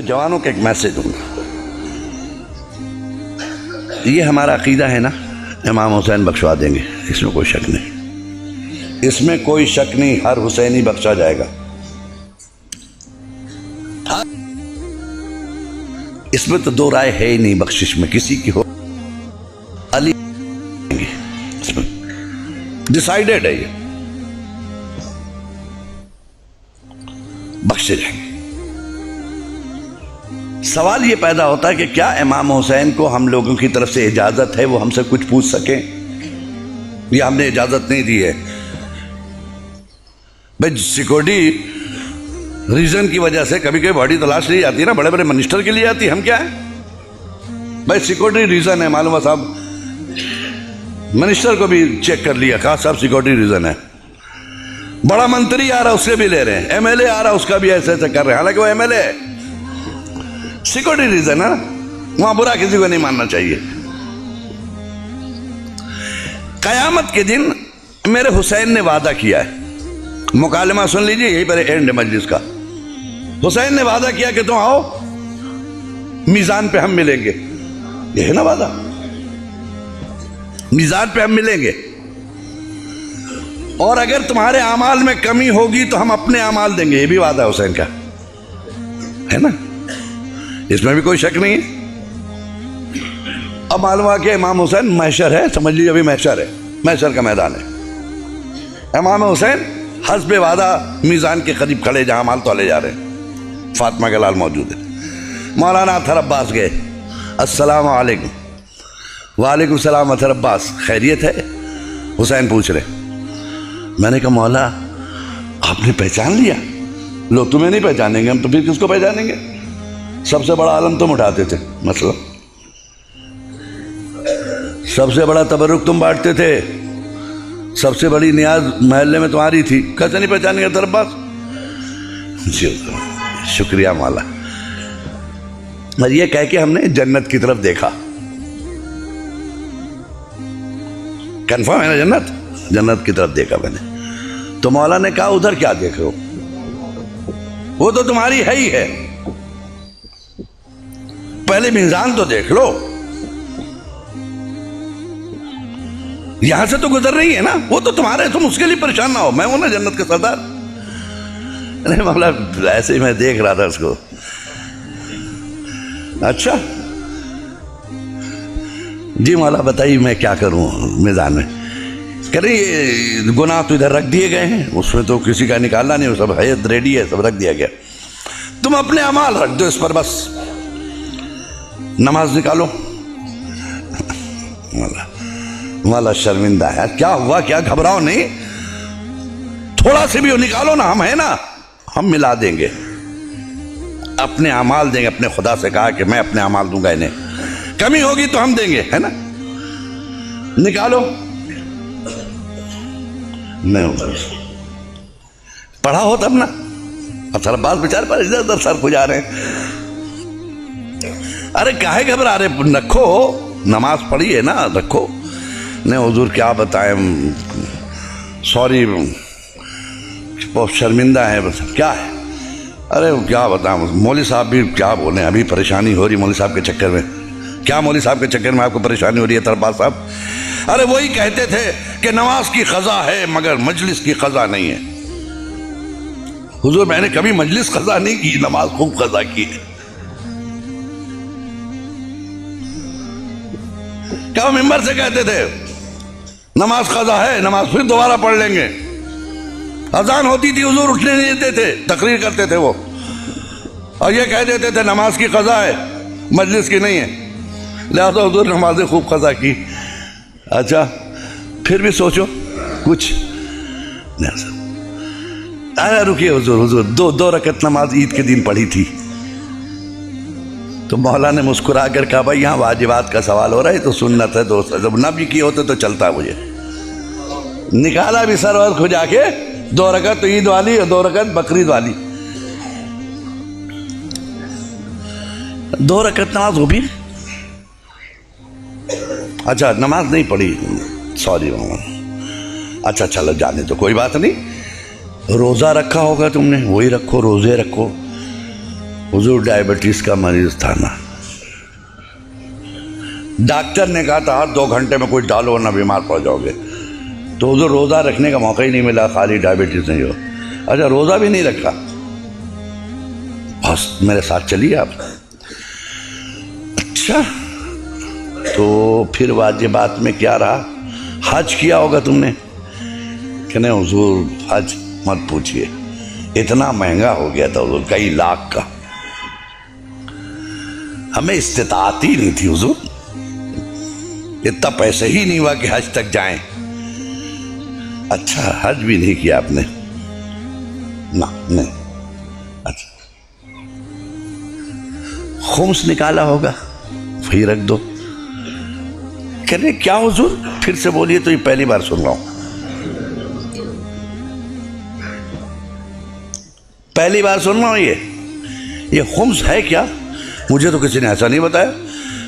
मैं जवानों का एक मैसेज दूंगा। ये हमारा अकीदा है ना, इमाम हुसैन बख्शवा देंगे, इसमें कोई शक नहीं, इसमें कोई शक नहीं, हर हुसैनी बख्शा जाएगा। इसमें तो दो राय है ही नहीं, बख्शिश में किसी की हो, अली इसमें डिसाइडेड है, ये बख्शे जाएंगे। सवाल ये पैदा होता है कि क्या इमाम हुसैन को हम लोगों की तरफ से इजाजत है वो हमसे कुछ पूछ सके, या हमने इजाजत नहीं दी है? भाई सिक्योरिटी रीजन की वजह से कभी कभी बॉडी तलाश नहीं आती ना, बड़े बड़े मिनिस्टर के लिए आती, हम क्या है भाई, सिक्योरिटी रीजन है, मालूम है साहब, मिनिस्टर को भी चेक कर लिया, कहा साहब सिक्योरिटी रीजन है। बड़ा मंत्री आ रहा उससे भी ले रहे हैं, एमएलए आ रहा उसका भी ऐसे ऐसे कर रहे हैं, हालांकि वो एमएलए है, सिक्योरिटी रीजन है ना, वहां बुरा किसी को नहीं मानना चाहिए। कयामत के दिन मेरे हुसैन ने वादा किया है, मुकालमा सुन लीजिए, यही पर एंड मजलिस का। हुसैन ने वादा किया कि तुम आओ, मीजान पे हम मिलेंगे, यह है ना वादा, मीजान पे हम मिलेंगे, और अगर तुम्हारे अमाल में कमी होगी तो हम अपने अमाल देंगे, ये भी वादा है हुसैन का, है ना, इसमें भी कोई शक नहीं है। अब मालूम हुआ कि इमाम हुसैन महशर है, समझ लीजिए अभी महशर है, महशर का मैदान है, इमाम हुसैन हस्बे वादा मीज़ान के करीब खड़े, जहां माल तोले जा रहे हैं, फातिमा के लाल मौजूद है। मौलाना अतहर अब्बास गए, अस्सलाम वालेकुम। वालेकुम सलाम अतहर अब्बास, खैरियत है? हुसैन पूछ रहे। मैंने कहा मौला आपने पहचान लिया? लोग तुम्हें नहीं पहचानेंगे, हम तो फिर किसको पहचानेंगे? सबसे बड़ा आलम तुम उठाते थे, मतलब सबसे बड़ा तबरुक तुम बांटते थे, सबसे बड़ी नियाज महल्ले में तुम्हारी थी, कैसे नहीं पहचानेंगे अतहर अब्बास? जी शुक्रिया मौला। और ये कह के हमने जन्नत की तरफ देखा, कंफर्म है ना, जन्नत, जन्नत की तरफ देखा मैंने। तो मौला ने कहा उधर क्या देख रहे हो, वो तो तुम्हारी है ही है, पहले मीज़ान तो देख लो, यहां से तो गुजर रही है ना, वो तो तुम्हारे, तुम उसके लिए परेशान ना हो, मैं हूं ना जन्नत का सरदार। नहीं मामला ऐसे ही मैं देख रहा था उसको। अच्छा जी मौला बताइए मैं क्या करूं मीज़ान में? कह रही ये गुनाह तो इधर रख दिए गए हैं, उसमें तो किसी का निकालना नहीं, सब है रेडी है, सब रख दिया गया, तुम अपने अमाल रख दो इस पर, बस नमाज निकालो। मौला शर्मिंदा है, क्या हुआ, क्या घबराओ नहीं, थोड़ा से भी निकालो ना, हम है ना, हम मिला देंगे, अपने अमाल देंगे। अपने खुदा से कहा कि मैं अपने अमाल दूंगा, इन्हें कमी होगी तो हम देंगे, है ना, निकालो। नहीं होगा, पढ़ा हो तब ना, अतहर अब्बास बेचारे पर इधर उधर सर खुजा रहे हैं, अरे काहे घबरा रहे, रखो, नमाज पढ़ी है ना, रखो। नहीं हुजूर क्या बताएं, सॉरी, बहुत शर्मिंदा है, बस क्या है, अरे क्या बताऊं, मौली साहब भी क्या बोले, अभी परेशानी हो रही मौली साहब के चक्कर में। क्या मौली साहब के चक्कर में आपको परेशानी हो रही है तरबाज साहब? अरे वही कहते थे कि नमाज की क़ज़ा है मगर मजलिस की क़ज़ा नहीं है। हुजूर मैंने कभी मजलिस क़ज़ा नहीं की, नमाज खूब क़ज़ा की है। क्या वो मिंबर से कहते थे नमाज क़ज़ा है, नमाज फिर दोबारा पढ़ लेंगे? अजान होती थी हुजूर उठने नहीं देते थे, तकरीर करते थे वो, और ये कह देते थे नमाज की क़ज़ा है, मजलिस की नहीं है, लिहाजा हुजूर नमाज़ें खूब क़ज़ा की। अच्छा फिर भी सोचो कुछ नहीं। अरे रुकिए हुजूर, हुजूर दो रकत नमाज ईद के दिन पढ़ी थी। तो मौला ने मुस्कुरा कर कहा भाई यहाँ वाजिबात का सवाल हो रहा है, तो सुन्नत है दोस्त, जब न भी किए होते तो चलता मुझे। निकाला भी सर और खुजा के, 2 रकत तो ईद वाली और 2 रकत बकरीद वाली, 2 रकत नमाज हो भी। अच्छा नमाज नहीं पढ़ी, सॉरी मामा। अच्छा चलो जाने तो कोई बात नहीं, रोज़ा रखा होगा तुमने, वही रखो, रोज़े रखो, हुजूर डायबिटीज का मरीज था ना, डॉक्टर ने कहा था 2 घंटे में कुछ डालो वरना बीमार पड़ जाओगे। तो हुजूर रोज़ा रखने का मौका ही नहीं मिला, खाली डायबिटीज नहीं हो। अच्छा, रोज़ा भी नहीं रखा, बस मेरे साथ चलिए आप। अच्छा, तो फिर वाजिबात में क्या रहा? हज किया होगा तुमने? कि नहीं हुजूर हज मत पूछिए, इतना महंगा हो गया था हुजूर, कई लाख का, हमें इस्तिताअत ही नहीं थी हुजूर, इतना पैसे ही नहीं हुआ कि हज तक जाएं। अच्छा, हज भी नहीं किया आपने ना? नहीं। अच्छा, खुम्स निकाला होगा, वही रख दो। कहने क्या हुजूर? फिर से बोलिए, तो ये पहली बार सुन रहा हूं, पहली बार सुन रहा हूं। ये खुम्स है क्या? मुझे तो किसी ने ऐसा नहीं बताया।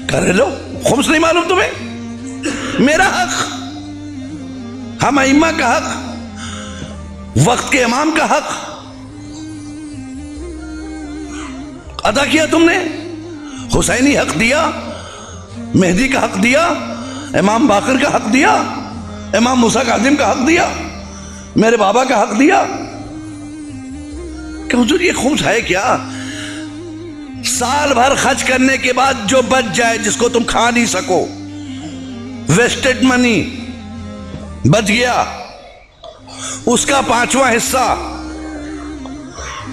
कह लो खुम्स नहीं मालूम तुम्हें? मेरा हक, हम अइम्मा का हक, वक्त के इमाम का हक अदा किया तुमने। हुसैनी हक दिया, मेहदी का हक दिया, इमाम बाकर का हक दिया, इमाम मूसा काजिम का हक दिया, मेरे बाबा का हक दिया। कि हुजूर ये खुम्स है क्या? साल भर खर्च करने के बाद जो बच जाए, जिसको तुम खा नहीं सको, वेस्टेड मनी बच गया, उसका 5वां हिस्सा।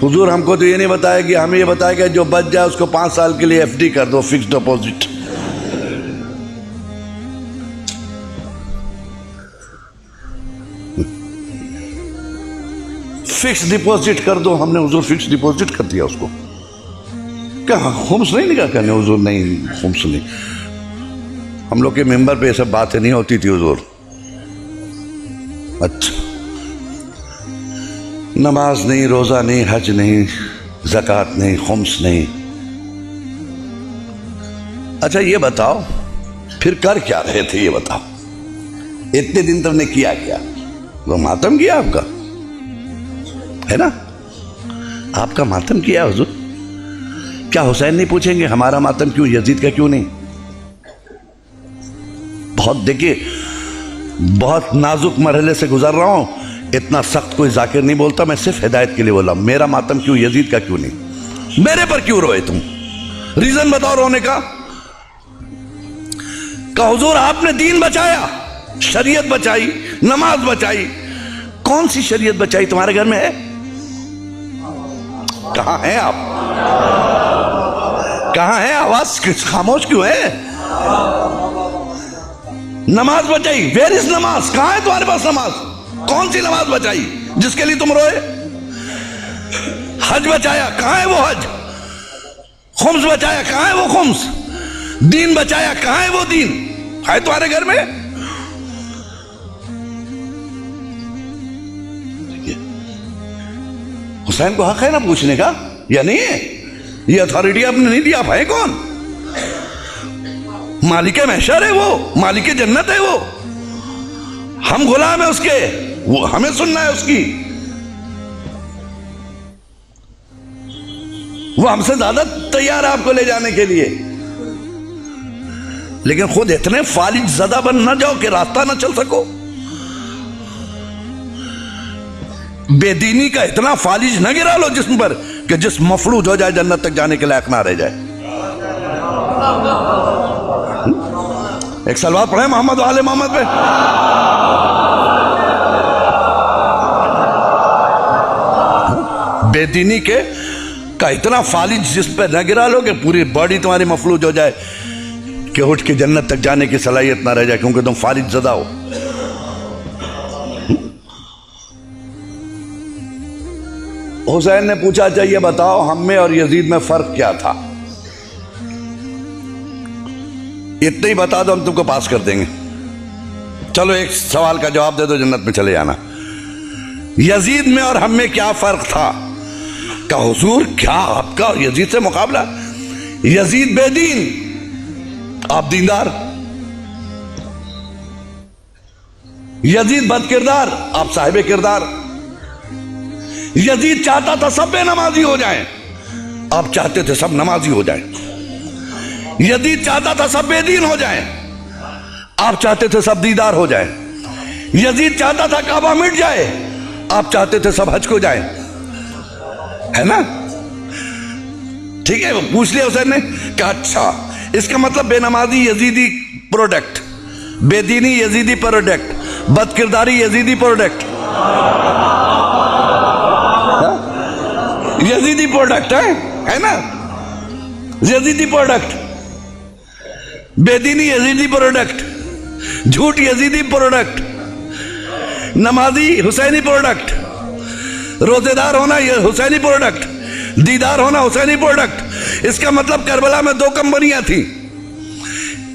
हुजूर हमको तो ये नहीं बताया कि हमें ये बताया कि जो बच जाए उसको 5 साल के लिए एफडी कर दो, फिक्स डिपॉजिट। फिक्स डिपॉजिट कर दो। हमने हुजूर फिक्स डिपॉजिट कर दिया उसको। क्या खुम्स नहीं निकाल? कहने हुजूर नहीं, खुम्स नहीं। हम लोग के मेंबर पे ये सब बातें नहीं होती थी हुजूर। अच्छा, नमाज नहीं, रोजा नहीं, हज नहीं, ज़कात नहीं, खुम्स नहीं। अच्छा ये बताओ फिर कर क्या रहे थे? ये बताओ, इतने दिन तुमने किया क्या? वो मातम किया आपका, है ना? आपका मातम किया हुजूर। क्या हुसैन नहीं पूछेंगे हमारा मातम क्यों, यजीद का क्यों नहीं? बहुत देखिए, बहुत नाजुक मरहले से गुजर रहा हूं, इतना सख्त कोई जाकिर नहीं बोलता, मैं सिर्फ हिदायत के लिए बोला। मेरा मातम क्यों, यजीद का क्यों नहीं? मेरे पर क्यों रोए तुम? रीजन बताओ रोने का। हुजूर आपने दीन बचाया, शरीयत बचाई, नमाज बचाई। कौन सी शरीयत बचाई तुम्हारे घर में है? कहां हैं आप? कहां है? आवाज खामोश क्यों है? नमाज बचाई, वेयर इज नमाज? कहां है तुम्हारे पास नमाज? कौन सी नमाज बचाई जिसके लिए तुम रोए? हज बचाया, कहां है वो हज? खुम्स बचाया, कहां है वो खुम्स? दीन बचाया, कहां है वो दीन? है तुम्हारे घर में? हुसैन को हक है ना पूछने का, या नहीं है? ये अथॉरिटी आपने नहीं दिया। आप है कौन? मालिक महशर है वो, मालिक जन्नत है वो, हम गुलाम है उसके, वो हमें सुनना है उसकी। वो हमसे ज्यादा तैयार है आपको ले जाने के लिए, लेकिन खुद इतने फालिज ज़दा बन ना जाओ कि रास्ता ना चल सको। बेदीनी का इतना फालिज न गिरा लो जिस्म पर कि जिस्म मफलूज हो जाए, जन्नत तक जाने के लायक ना रह जाए। एक सलवात पढ़े मोहम्मद वाले मोहम्मद पे। बेदीनी के का इतना फालिज जिस्म पे न गिरा लो कि पूरी बॉडी तुम्हारी मफलूज हो जाए कि उठ के जन्नत तक जाने की सलाहियत ना रह जाए, क्योंकि तुम फालिज ज़दा हो। हुसैन ने पूछा, चाहिए बताओ हम में और यजीद में फर्क क्या था? इतना ही बता दो, हम तुमको पास कर देंगे। चलो एक सवाल का जवाब दे दो, जन्नत में चले जाना। यजीद में और हम में क्या फर्क था? का हुजूर क्या आपका और यजीद से मुकाबला? यजीद बेदीन, आप दीनदार। यजीद बदकिरदार, आप साहिब किरदार। यजीद चाहता था सब बेनमाजी हो जाएं, आप चाहते थे सब नमाजी हो जाए। यजीद चाहता था सब बेदीन हो जाए, आप चाहते थे सब दीदार हो जाए। यजीद चाहता था काबा मिट जाए, आप चाहते थे सब हज को जाए, है ना? ठीक है, पूछ लिया हुसैन ने, कहा अच्छा इसका मतलब बेनमाजी यजीदी प्रोडक्ट, बेदीनी यजीदी प्रोडक्ट, बदकिरदारी यजीदी प्रोडक्ट, यजीदी प्रोडक्ट है ना? यजीदी प्रोडक्ट, बेदीनी यजीदी प्रोडक्ट, झूठ यजीदी प्रोडक्ट, नमाजी हुसैनी प्रोडक्ट, रोजेदार होना यह हुसैनी प्रोडक्ट, दीदार होना हुसैनी प्रोडक्ट। इसका मतलब करबला में 2 कंपनियां थी,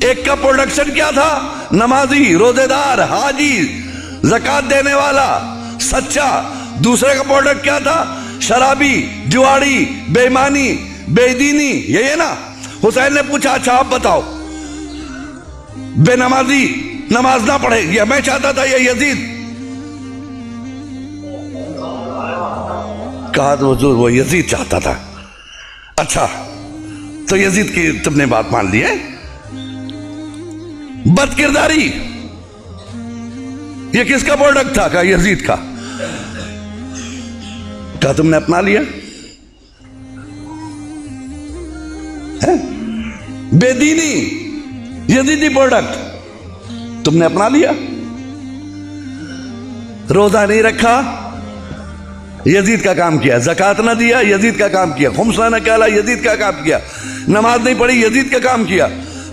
एक का प्रोडक्शन क्या था? नमाजी, रोजेदार, हाजी, ज़कात देने वाला, सच्चा। दूसरे का प्रोडक्ट क्या था? शराबी, जुआड़ी, बेईमानी, बेदीनी। यही है ना? हुसैन ने पूछा अच्छा आप बताओ, बेनमाजी नमाज ना पढ़े, यह मैं चाहता था या यजीद? कहा तो वो यजीद चाहता था। अच्छा तो यजीद की तुमने बात मान ली है। बदकिरदारी ये किसका प्रोडक्ट था? कहा यजीद का। कहा तुमने अपना लिया है? बेदीनी यजीदी प्रोडक्ट तुमने अपना लिया। रोजा नहीं रखा, यजीद का काम किया। ज़कात ना दिया, यजीद का काम किया। खुम्स ना निकाला, यजीद का काम किया। नमाज नहीं पढ़ी, यजीद का काम किया।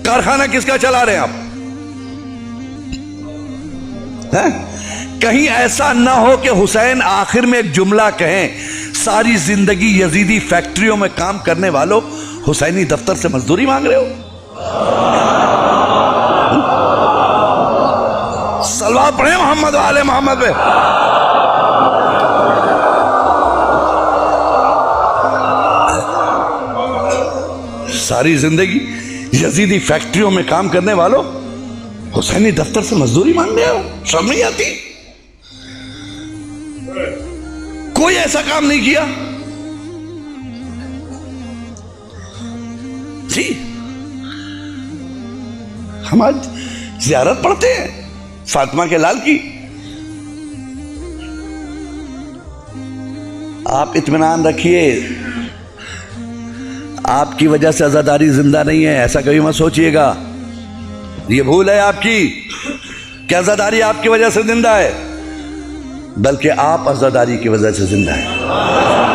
कारखाना किसका चला रहे हैं आप? है? कहीं ऐसा ना हो कि हुसैन आखिर में एक जुमला कहें, सारी जिंदगी यजीदी फैक्ट्रियों में काम करने वालों, हुसैनी दफ्तर से मजदूरी मांग रहे हो। सलवार पढ़े मोहम्मद वाले मोहम्मद पे। सारी जिंदगी यजीदी फैक्ट्रियों में काम करने वालों, हुसैनी दफ्तर से मजदूरी मांगने हो। शर्म नहीं आती? कोई ऐसा काम नहीं किया जी। हम आज ज़ियारत पढ़ते हैं फातिमा के लाल की। आप इत्मीनान रखिए, आपकी वजह से आजादारी जिंदा नहीं है, ऐसा कभी मत सोचिएगा। ये भूल है आपकी कि आजादारी आपकी वजह से जिंदा है, बल्कि आप आजादारी की वजह से जिंदा है।